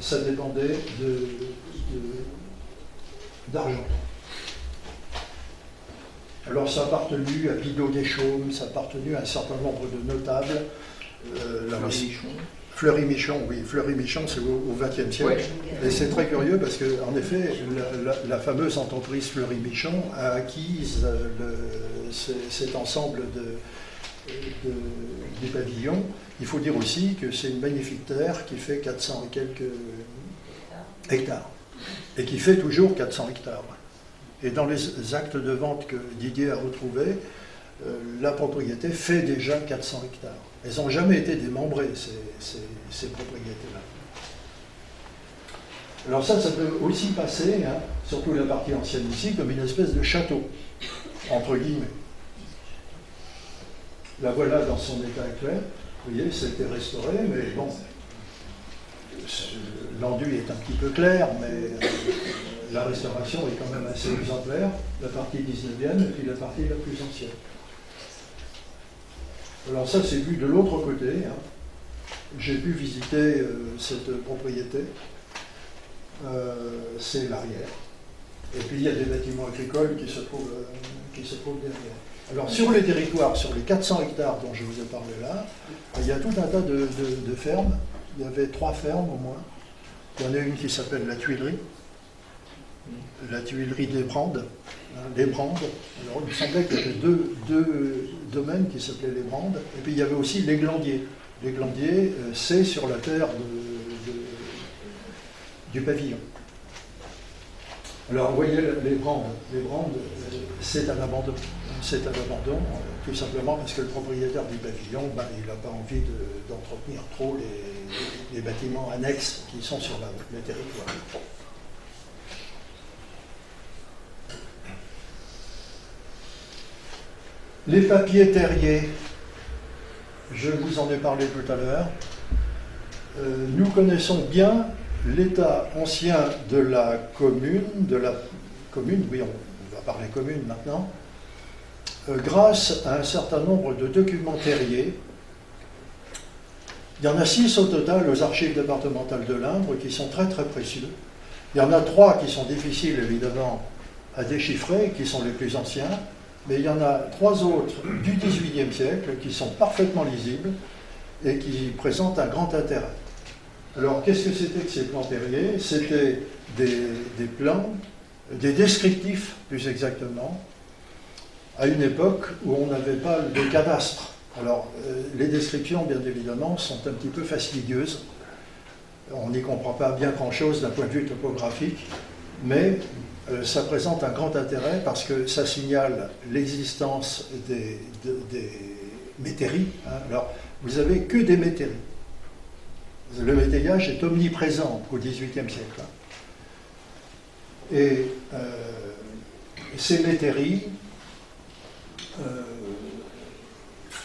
ça dépendait d'Argentan. Alors ça a appartenu à Bidault des Chaumes, ça a appartenu à un certain nombre de notables. Fleury-Michon, oui, Fleury-Michon c'est au XXe siècle. Ouais. Et c'est très curieux parce qu'en effet, la fameuse entreprise Fleury-Michon a acquis cet ensemble des pavillons. Il faut dire aussi que c'est une magnifique terre qui fait 400 et quelques hectares. Et qui fait toujours 400 hectares. Et dans les actes de vente que Didier a retrouvés, la propriété fait déjà 400 hectares. Elles n'ont jamais été démembrées, ces propriétés-là. Alors ça peut aussi passer, hein, surtout la partie ancienne ici, comme une espèce de château, entre guillemets. La voilà dans son état actuel. Vous voyez, ça a été restauré, mais bon, l'enduit est un petit peu clair, mais la restauration est quand même assez exemplaire, la partie 19e et puis la partie la plus ancienne. Alors ça, c'est vu de l'autre côté. Hein. J'ai pu visiter cette propriété. C'est l'arrière. Et puis il y a des bâtiments agricoles qui se trouvent derrière. Alors sur les territoires, sur les 400 hectares dont je vous ai parlé là, il y a tout un tas de fermes. Il y avait 3 fermes au moins. Il y en a une qui s'appelle la Tuilerie des Brandes. Les Brandes. Alors il me semblait qu'il y avait deux domaines qui s'appelaient les Brandes. Et puis il y avait aussi les Glandiers. Les Glandiers, c'est sur la terre du pavillon. Alors vous voyez les Brandes. Les Brandes, c'est à l'abandon. C'est à l'abandon, tout simplement parce que le propriétaire du pavillon, il n'a pas envie d'entretenir trop les bâtiments annexes qui sont sur les territoires. Les papiers terriers, je vous en ai parlé tout à l'heure. Nous connaissons bien l'état ancien de la commune, oui, on va parler commune maintenant, grâce à un certain nombre de documents terriers. Il y en a 6 au total aux archives départementales de l'Indre qui sont très très précieux. Il y en a 3 qui sont difficiles évidemment à déchiffrer, qui sont les plus anciens, mais il y en a 3 autres du XVIIIe siècle qui sont parfaitement lisibles et qui présentent un grand intérêt. Alors, qu'est-ce que c'était que ces plans terriers? C'était des plans, des descriptifs plus exactement, à une époque où on n'avait pas de cadastre. Alors, les descriptions, bien évidemment, sont un petit peu fastidieuses. On n'y comprend pas bien grand-chose d'un point de vue topographique, mais ça présente un grand intérêt parce que ça signale l'existence des métairies. Hein. Alors, vous n'avez que des métairies. Le métayage est omniprésent au XVIIIe siècle. Et ces métairies,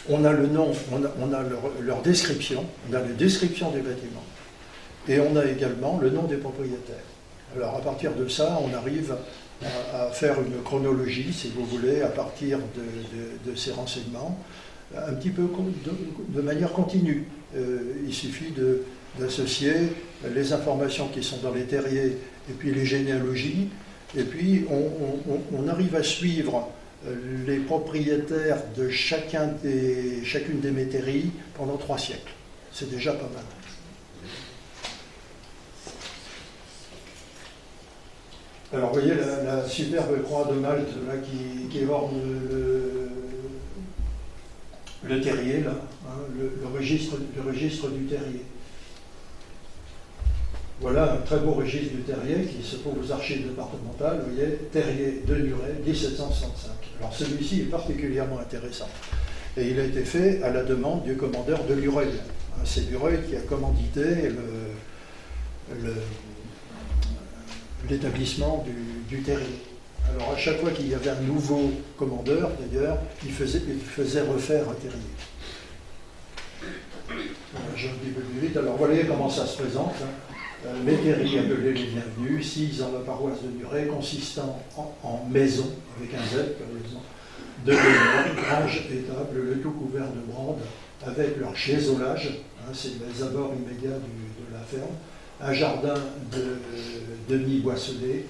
on a le nom, on a leur description, on a la description des bâtiments, et on a également le nom des propriétaires. Alors à partir de ça, on arrive à faire une chronologie, si vous voulez, à partir de ces renseignements, un petit peu de manière continue. Il suffit d'associer les informations qui sont dans les terriers et puis les généalogies, et puis on arrive à suivre les propriétaires de chacune des métairies pendant 3 siècles. C'est déjà pas mal. Alors vous voyez la superbe croix de Malte là, qui orne le terrier, là, hein, le registre du terrier. Voilà un très beau registre du terrier qui se trouve aux archives départementales. Vous voyez, terrier de Nuret, 1765. Alors celui-ci est particulièrement intéressant. Et il a été fait à la demande du commandeur de Lureuil. Hein, c'est Lureuil qui a commandité l'établissement du terrier. Alors à chaque fois qu'il y avait un nouveau commandeur, d'ailleurs, il faisait refaire un terrier. Voilà, j'ai un petit peu plus vite. Alors voyez comment ça se présente. Hein. Métairie appelée les bienvenus, 6 en la paroisse de Nuret, consistant en maison, avec un Z par exemple, de maison, grange, étable, le tout couvert de brandes, avec leur chaisolage, hein, c'est les abords immédiats de la ferme, un jardin de demi-boisselé,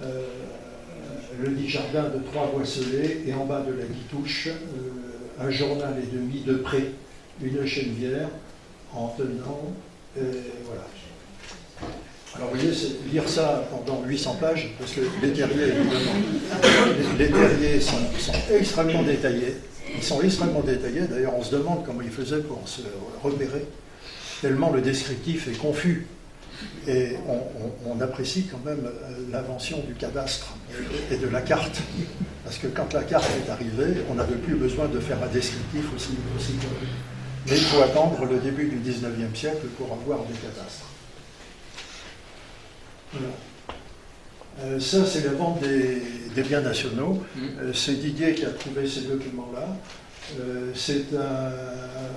le dit jardin de 3 boisselets, et en bas de la guitouche, un journal et demi de pré, une chènevière, en tenant, voilà. Alors vous voyez, lire ça pendant 800 pages, parce que les terriers, évidemment, les terriers sont extrêmement détaillés. Ils sont extrêmement détaillés, d'ailleurs on se demande comment ils faisaient pour se repérer, tellement le descriptif est confus. Et on apprécie quand même l'invention du cadastre et de la carte. Parce que quand la carte est arrivée, on n'avait plus besoin de faire un descriptif aussi connu. Mais il faut attendre le début du XIXe siècle pour avoir des cadastres. Voilà. Ça, c'est la vente des biens nationaux. C'est Didier qui a trouvé ces documents-là.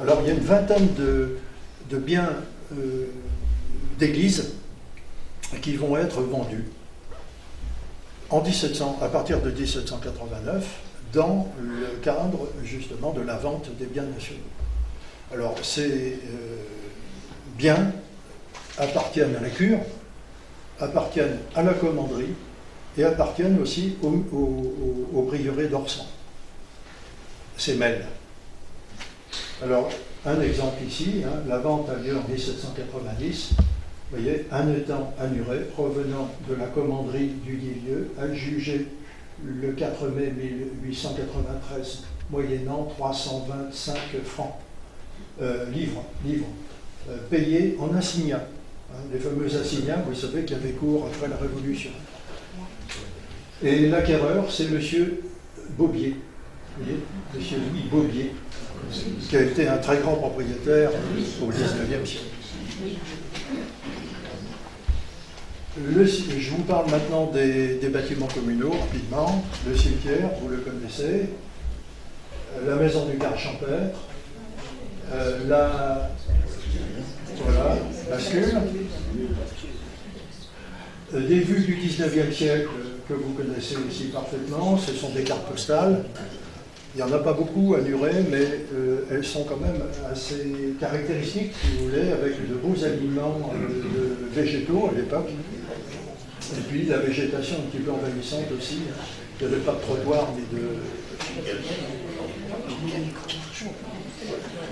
Alors, il y a une vingtaine de biens d'églises qui vont être vendus à partir de 1789 dans le cadre justement de la vente des biens nationaux. Alors ces biens appartiennent à la cure, appartiennent à la commanderie et appartiennent aussi au prieuré d'Orsan. C'est Mel. Alors un exemple ici, hein, la vente a lieu en 1790. Vous voyez, un étang à Nuret, provenant de la commanderie du dit lieu, adjugé le 4 mai 1893, moyennant 325 francs, livres, payés en assignats. Hein, les fameux assignats, vous savez, qui avaient cours après la Révolution. Et l'acquéreur, c'est M. Bobier, vous voyez, M. Louis Bobier, qui a été un très grand propriétaire au XIXe siècle. Je vous parle maintenant des bâtiments communaux, rapidement. Le cimetière, vous le connaissez. la maison du garde champêtre, la bascule, des vues du 19e siècle que vous connaissez aussi parfaitement, ce sont des cartes postales. Il n'y en a pas beaucoup à Nuret, mais elles sont quand même assez caractéristiques, si vous voulez, avec de beaux alignements de végétaux à l'époque. Et puis la végétation un petit peu envahissante aussi. Il n'y avait pas de trottoir, mais de...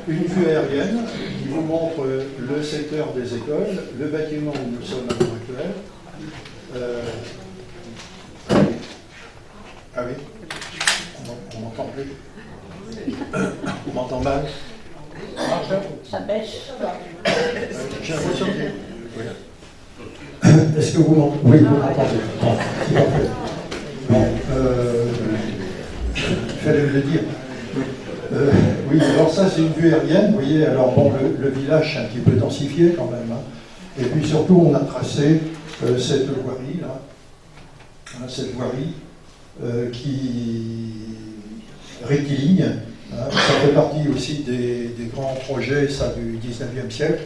Une vue aérienne qui vous montre le secteur des écoles, le bâtiment où nous sommes à l'heure actuelle. Ah oui, on m'entend plus. On m'entend mal. Ça bêche. J'ai l'impression que... Oui. Est-ce que vous m'entendez? Oui, vous m'entendez. Bon, c'est parfait. Bon, il fallait me le dire. Oui, alors ça c'est une vue aérienne, vous voyez, alors bon, le village est un petit peu densifié quand même, hein. Et puis surtout on a tracé cette voirie là, hein, cette voirie qui rectiligne, hein. Ça fait partie aussi des grands projets ça, du 19e siècle,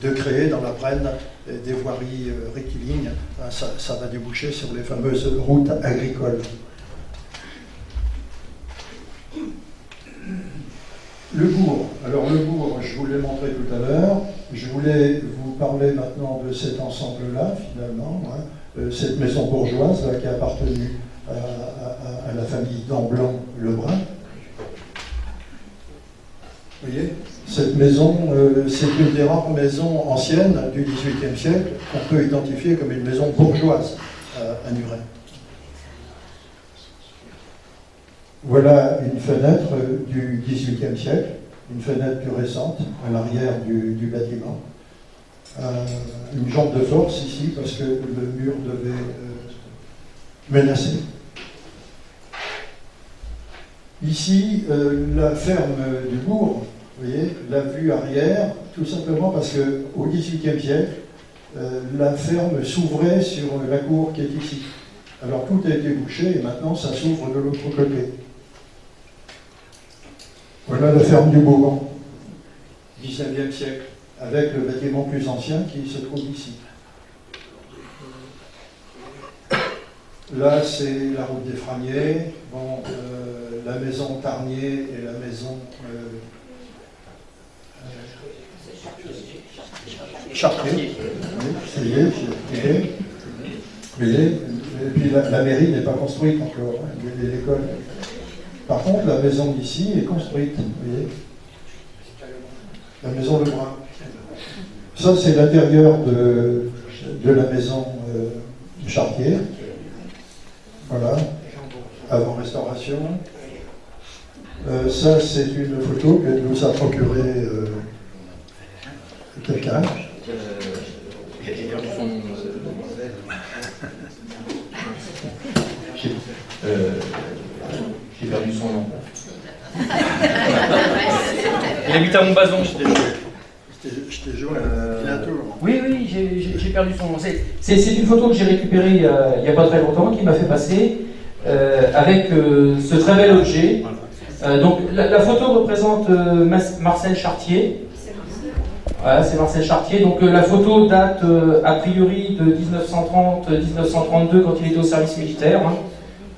de créer dans la Brenne des voiries rectilignes, hein. Ça va déboucher sur les fameuses routes agricoles. Le bourg. Alors le bourg, je vous l'ai montré tout à l'heure. Je voulais vous parler maintenant de cet ensemble-là, finalement, hein. Cette maison bourgeoise là, qui a appartenu à la famille d'Amblanc-Lebrun. Vous voyez, cette maison, c'est une des rares maisons anciennes du XVIIIe siècle qu'on peut identifier comme une maison bourgeoise à Nuret. Voilà une fenêtre du XVIIIe siècle, une fenêtre plus récente, à l'arrière du bâtiment. Une jambe de force ici, parce que le mur devait menacer. Ici, la ferme du bourg, vous voyez, la vue arrière, tout simplement parce qu'au XVIIIe siècle, la ferme s'ouvrait sur la cour qui est ici. Alors tout a été bouché et maintenant ça s'ouvre de l'autre côté. Voilà la ferme du Bourg, 19e siècle, avec le bâtiment plus ancien qui se trouve ici. Là, c'est la route des Franiers, bon, la maison Tarnier et la maison Chartier. Oui, ça y est, j'ai trouvé. Vous voyez, et puis la mairie n'est pas construite encore, hein, l'école. Par contre, la maison d'ici est construite, vous voyez. La maison Lebrun. Ça, c'est l'intérieur de la maison Chartier. Voilà, avant restauration. Ça, c'est une photo que nous a procuré quelqu'un. J'ai perdu son nom. Il habite à Montbazon. Je t'ai joué bientôt. Oui, j'ai perdu son nom. C'est une photo que j'ai récupérée il n'y a pas très longtemps, qui m'a fait passer avec ce très bel objet. Donc la photo représente Marcel Chartier. Voilà, c'est Marcel Chartier. Donc la photo date a priori de 1930-1932 quand il était au service militaire. Hein.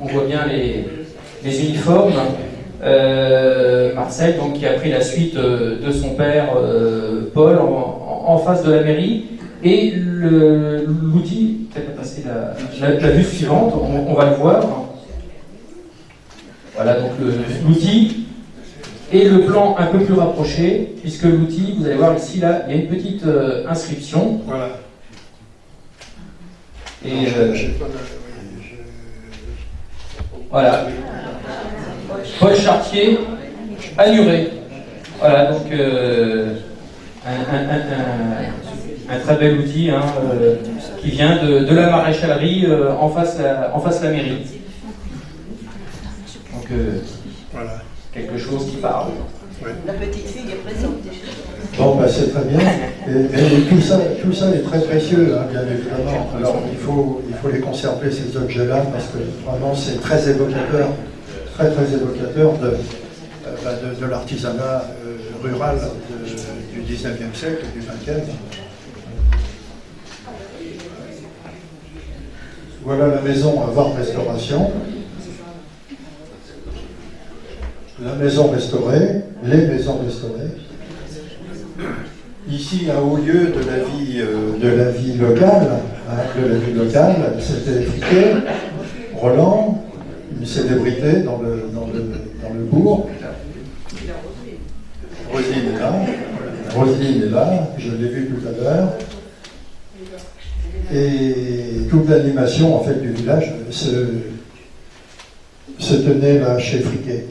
On voit bien les uniformes. Marcel, donc, qui a pris la suite de son père Paul en face de la mairie. Et l'outil, peut-être passer la vue suivante, on va le voir. Voilà donc l'outil et le plan un peu plus rapproché, puisque l'outil, vous allez voir ici, là, il y a une petite inscription. Voilà. Et voilà. Paul Chartier, à Nuret. Voilà, donc un très bel outil hein, qui vient de la maréchalerie en face la mairie. Donc voilà. Quelque chose qui parle. Ouais. La petite fille est présente. Bon, bah, c'est très bien. Et tout ça est très précieux, hein, bien évidemment. Alors, il faut les conserver, ces objets-là, parce que vraiment, c'est très évocateur, très évocateur de l'artisanat rural du 19e siècle et du 20e. Voilà la maison avant restauration. La maison restaurée, les maisons restaurées. Ici, un haut lieu de la vie locale, c'était Friquet, Roland, une célébrité dans le bourg. Roselyne est là, je l'ai vue tout à l'heure. Et toute l'animation en fait du village se tenait là chez Friquet.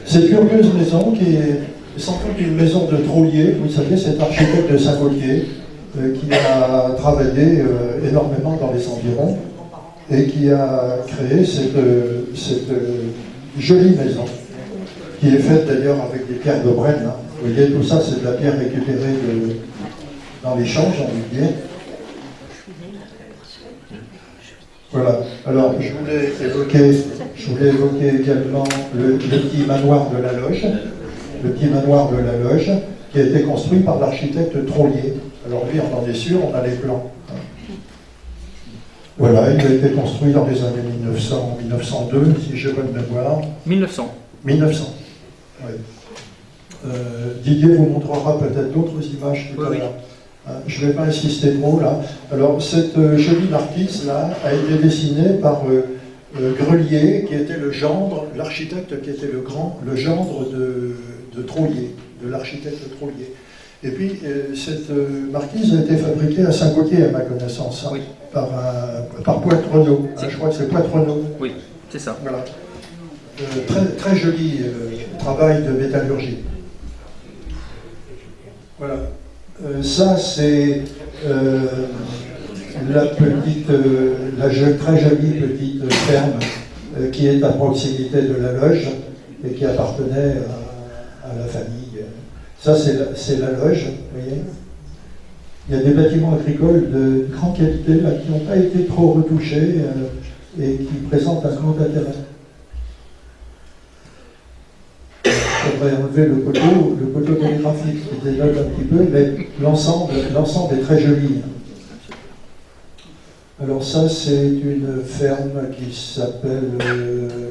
Cette curieuse maison qui est sans doute une maison de Trollier, vous savez, cet architecte de Saint-Gaultier qui a travaillé énormément dans les environs et qui a créé cette jolie maison qui est faite d'ailleurs avec des pierres de Brenne. Hein. Vous voyez, tout ça c'est de la pierre récupérée dans les champs, j'ai envie de dire. Voilà. Alors, je voulais évoquer également le petit manoir de la Loge, qui a été construit par l'architecte Trollier. Alors lui, on en est sûr, on a les plans. Voilà, il a été construit dans les années 1900, 1902, si j'ai bonne mémoire. 1900. 1900, oui. Didier vous montrera peut-être d'autres images tout à l'heure. Je ne vais pas insister trop là. Alors, cette jolie marquise là a été dessinée par Grelier, qui était le gendre, l'architecte qui était le gendre de Trollier, de l'architecte Trollier. Et puis, cette marquise a été fabriquée à Saint-Gaultier, à ma connaissance, hein, oui. par Poitrenaud. Je crois que c'est Poitrenaud. Oui, c'est ça. Voilà. Très, très joli travail de métallurgie. Voilà. Ça, c'est la très jolie petite ferme qui est à proximité de la loge et qui appartenait à la famille. Ça, c'est la loge, vous voyez. Il y a des bâtiments agricoles de grande qualité là, qui n'ont pas été trop retouchés et qui présentent un grand intérêt. Il faudrait enlever le poteau télégraphique qui dénote un petit peu, mais l'ensemble est très joli. Alors ça, c'est une ferme qui s'appelle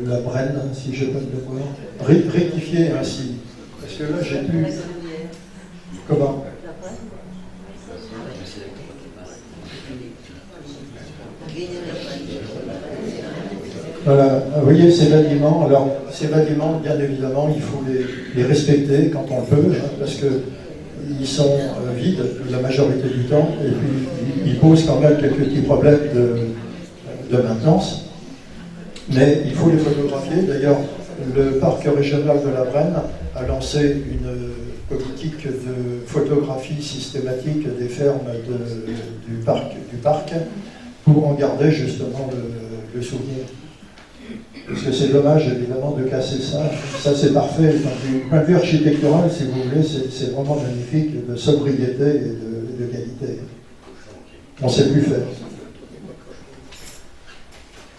la Brenne, si je peux le voir. Rectifier ainsi, parce que là, j'ai plus... Comment ? Voilà, vous voyez ces bâtiments. Alors, ces bâtiments, bien évidemment, il faut les respecter quand on le peut, hein, parce qu'ils sont vides la majorité du temps, et puis ils posent quand même quelques petits problèmes de maintenance. Mais il faut les photographier. D'ailleurs, le parc régional de la Brenne a lancé une politique de photographie systématique des fermes du parc pour en garder justement le souvenir. Parce que c'est dommage, évidemment, de casser ça. Ça, c'est parfait. Du point de vue architectural, si vous voulez, c'est vraiment magnifique, de sobriété et de qualité. On ne sait plus faire.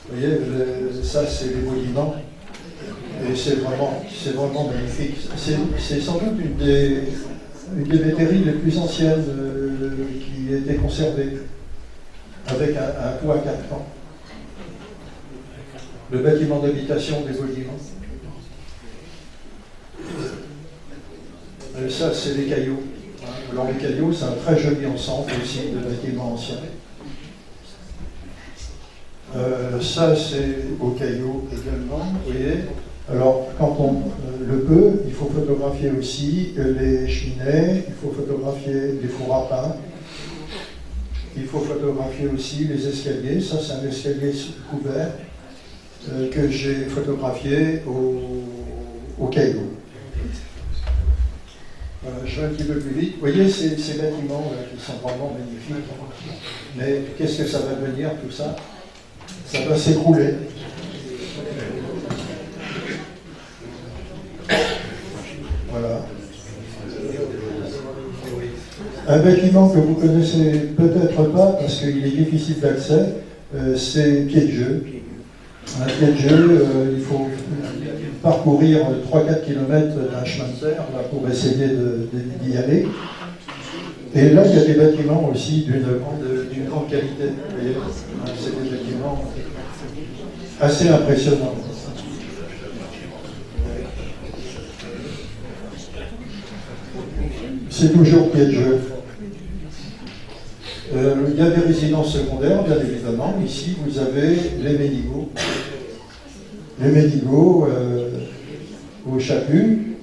Vous voyez, ça, c'est les monuments. Et c'est vraiment magnifique. C'est sans doute une des métairies les plus anciennes qui a été conservée, avec un toit à 4 pans. Le bâtiment d'habitation des monuments. Ça, c'est les cailloux. Alors, les cailloux, c'est un très joli ensemble aussi de bâtiments anciens. Ça, c'est aux cailloux également, vous voyez. Alors, quand on le peut, il faut photographier aussi les cheminées, il faut photographier les fours à pain, il faut photographier aussi les escaliers. Ça, c'est un escalier couvert que j'ai photographié au caillou. Je vais un petit peu plus vite. Vous voyez ces bâtiments là, qui sont vraiment magnifiques. Mais qu'est-ce que ça va devenir tout ça? Ça va s'écrouler. Voilà. Un bâtiment que vous connaissez peut-être pas parce qu'il est difficile d'accès, c'est Pied de Jeu. Un pied de jeu, il faut parcourir 3-4 km d'un chemin de terre là, pour essayer d'y aller. Et là, il y a des bâtiments aussi d'une grande qualité. Vous voyez, c'est des bâtiments assez impressionnants. C'est toujours pied de jeu. Il y a des résidences secondaires, bien évidemment. Ici, vous avez les Ménigots. Les Ménigots au Chaput,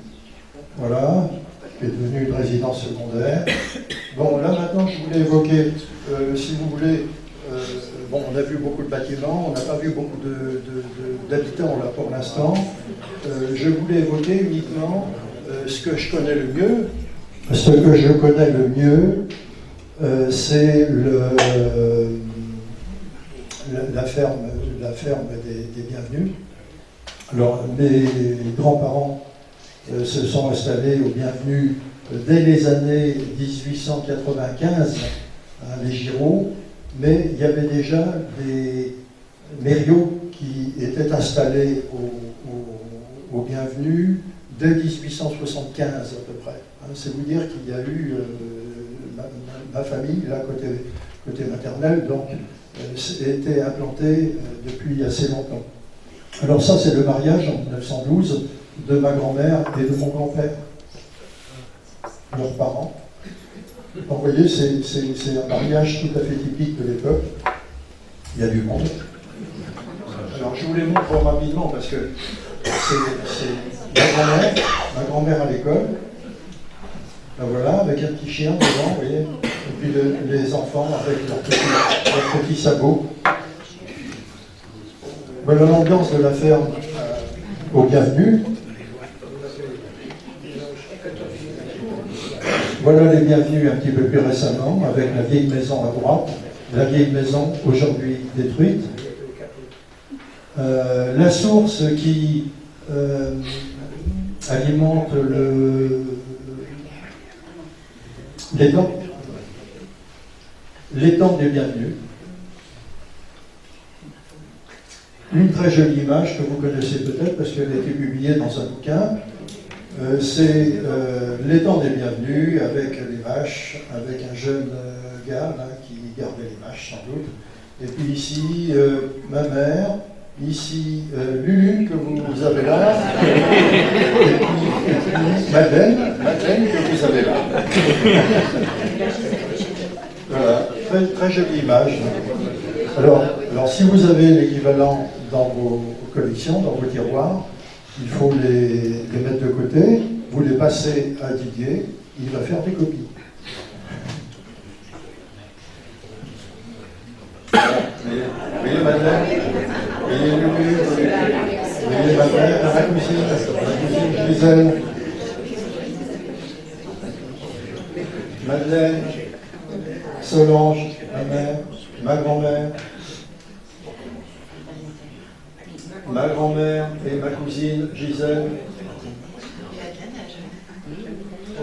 voilà, qui est devenu une résidence secondaire. Bon, là maintenant, je voulais évoquer, si vous voulez, bon, on a vu beaucoup de bâtiments, on n'a pas vu beaucoup d'habitants là pour l'instant. Je voulais évoquer uniquement ce que je connais le mieux. Ce que je connais le mieux, c'est la ferme des Bienvenus. Alors, mes grands-parents se sont installés aux Bienvenus dès les années 1895, les Giraud, mais il y avait déjà des Mériaux qui étaient installés aux Bienvenus dès 1875 à peu près. C'est vous dire qu'il y a eu ma famille, là, côté maternel, donc était implantée depuis assez longtemps. Alors ça, c'est le mariage en 1912 de ma grand-mère et de mon grand-père, leurs parents. Donc vous voyez, c'est un mariage tout à fait typique de l'époque. Il y a du monde. Alors je vous les montre rapidement parce que c'est ma grand-mère à l'école. Ben voilà, avec un petit chien devant, vous voyez. Et puis les enfants avec leurs petits sabots. Voilà l'ambiance de la ferme aux Bienvenus. Voilà les Bienvenus un petit peu plus récemment, avec la vieille maison à droite, la vieille maison aujourd'hui détruite. La source qui alimente l'étang des Bienvenus. Une très jolie image que vous connaissez peut-être parce qu'elle a été publiée dans un bouquin. C'est l'étang des Bienvenus avec les vaches, avec un jeune gars là, qui gardait les vaches sans doute. Et puis ici, ma mère, ici Lulu que vous avez là, et puis Madeleine que vous avez là. Voilà, très, très jolie image. Alors, si vous avez l'équivalent dans vos collections, dans vos tiroirs, il faut les mettre de côté, vous les passez à Didier, il va faire des copies. Vous voyez Madeleine, vous voyez Lulu, vous voyez ma mère, ma cousine Gisèle, Madeleine, Solange, ma mère, ma grand-mère, ma grand-mère et ma cousine Gisèle.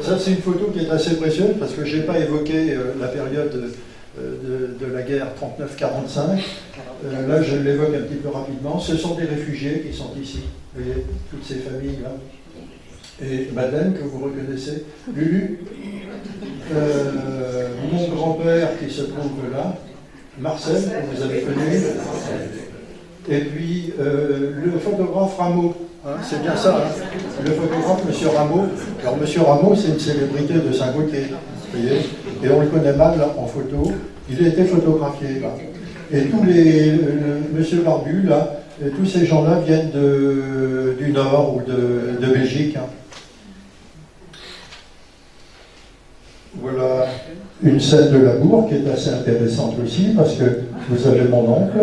Ça, c'est une photo qui est assez précieuse parce que je n'ai pas évoqué la période de la guerre 39-45. Là, je l'évoque un petit peu rapidement. Ce sont des réfugiés qui sont ici. Vous voyez, toutes ces familles-là. Et Madeleine, que vous reconnaissez. Lulu. Mon grand-père qui se trouve là. Marcel, que vous avez connu. Et puis le photographe Rameau, hein, c'est bien ça, hein, le photographe M. Rameau. Alors M. Rameau, c'est une célébrité de Saint-Gaultier, vous voyez, et on le connaît mal là, en photo. Il a été photographié là. Et tous M. Barbu, là, et tous ces gens-là viennent du Nord ou de Belgique. Hein. Voilà une scène de la bourre qui est assez intéressante aussi, parce que vous avez mon oncle,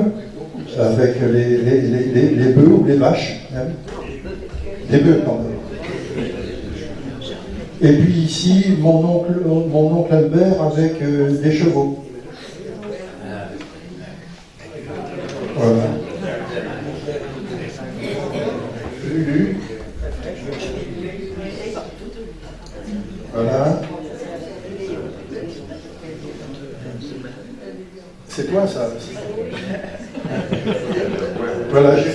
avec les bœufs ou les vaches, même. Les bœufs quand même. Et puis ici, mon oncle Albert avec des chevaux. Voilà. Lulu. Voilà. C'est quoi ça? Voilà, j'ai